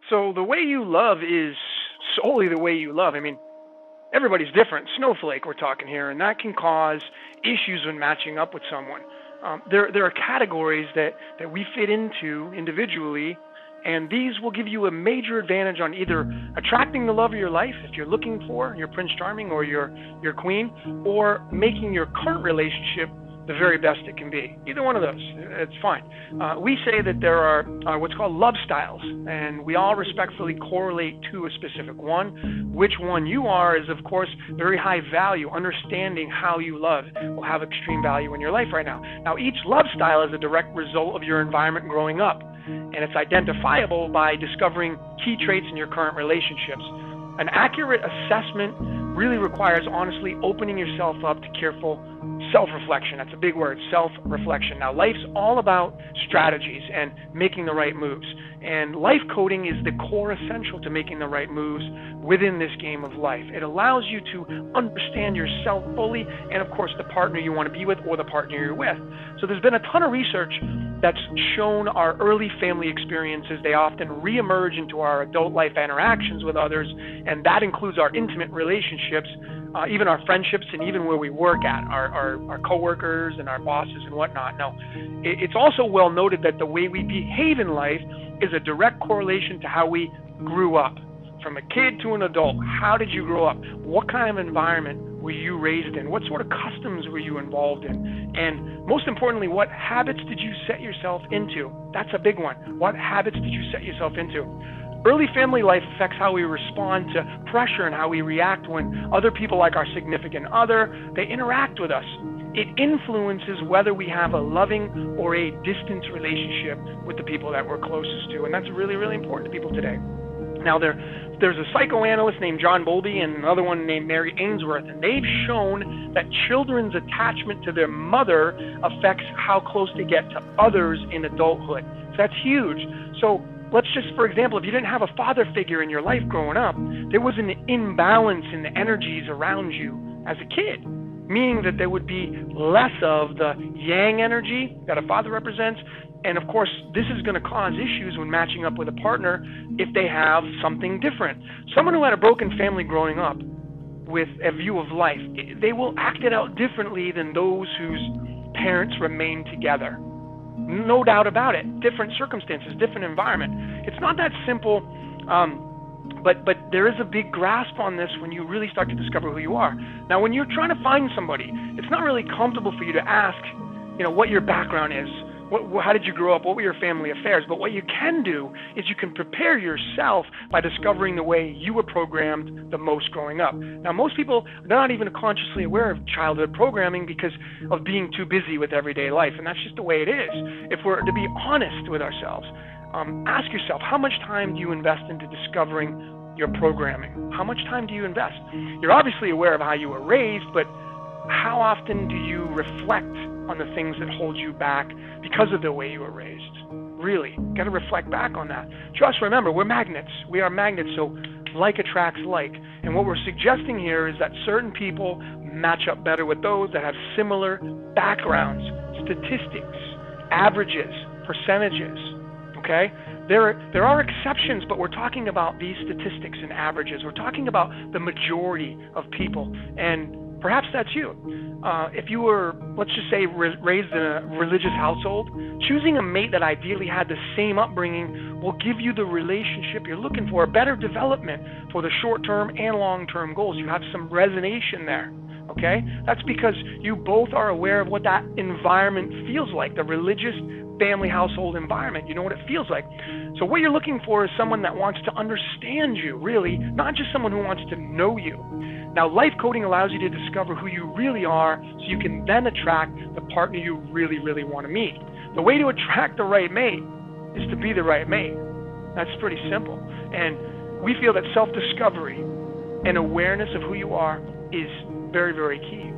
So the way you love is solely the way you love. I mean, everybody's different. Snowflake, we're talking here, and that can cause issues when matching up with someone. There are categories that we fit into individually, and these will give you a major advantage on either attracting the love of your life, if you're looking for your Prince Charming or your queen, or making your current relationship the very best it can be. Either one of those, it's fine. We say that there are what's called love styles, and we all respectfully correlate to a specific one. Which one you are is, of course, very high value. Understanding how you love will have extreme value in your life right now. Now, each love style is a direct result of your environment growing up, and it's identifiable by discovering key traits in your current relationships. An accurate assessment really requires honestly opening yourself up to careful self-reflection. That's a big word, self-reflection. Now, life's all about strategies and making the right moves. And life coding is the core essential to making the right moves within this game of life. It allows you to understand yourself fully and, of course, the partner you want to be with or the partner you're with. So there's been a ton of research that's shown our early family experiences. They often reemerge into our adult life interactions with others, and that includes our intimate relationships, even our friendships, and even where we work at, our coworkers and our bosses and whatnot. Now, it's also well noted that the way we behave in life is a direct correlation to how we grew up. From a kid to an adult, how did you grow up? What kind of environment were you raised in? What sort of customs were you involved in? And most importantly, what habits did you set yourself into? That's a big one. What habits did you set yourself into? Early family life affects how we respond to pressure and how we react when other people, like our significant other, they interact with us. It influences whether we have a loving or a distant relationship with the people that we're closest to, and that's really, really important to people today. Now, there's a psychoanalyst named John Bowlby and another one named Mary Ainsworth, and they've shown that children's attachment to their mother affects how close they get to others in adulthood. So that's huge. So let's just, for example, if you didn't have a father figure in your life growing up, there was an imbalance in the energies around you as a kid, meaning that there would be less of the yang energy that a father represents. And of course, this is going to cause issues when matching up with a partner if they have something different. Someone who had a broken family growing up with a view of life, they will act it out differently than those whose parents remain together. No doubt about it. Different circumstances, different environment. It's not that simple, but there is a big grasp on this when you really start to discover who you are. Now, when you're trying to find somebody, it's not really comfortable for you to ask, what your background is. How did you grow up? What were your family affairs? But what you can do is you can prepare yourself by discovering the way you were programmed the most growing up. Now, most people, they're not even consciously aware of childhood programming because of being too busy with everyday life, and that's just the way it is. If we're to be honest with ourselves, ask yourself, how much time do you invest into discovering your programming? How much time do you invest? You're obviously aware of how you were raised, but how often do you reflect on the things that hold you back because of the way you were raised? Really, got to reflect back on that. Just remember, we're magnets. We are magnets, so like attracts like. And what we're suggesting here is that certain people match up better with those that have similar backgrounds, statistics, averages, percentages. Okay? There are exceptions, but we're talking about these statistics and averages. We're talking about the majority of people, and perhaps that's you. If you were, let's just say, raised in a religious household, choosing a mate that ideally had the same upbringing will give you the relationship you're looking for, a better development for the short-term and long-term goals. You have some resonance there, okay? That's because you both are aware of what that environment feels like, the religious family household environment. You know what it feels like. So what you're looking for is someone that wants to understand you, really, not just someone who wants to know you. Now, life coding allows you to discover who you really are so you can then attract the partner you really, really want to meet. The way to attract the right mate is to be the right mate. That's pretty simple. And we feel that self-discovery and awareness of who you are is very, very key.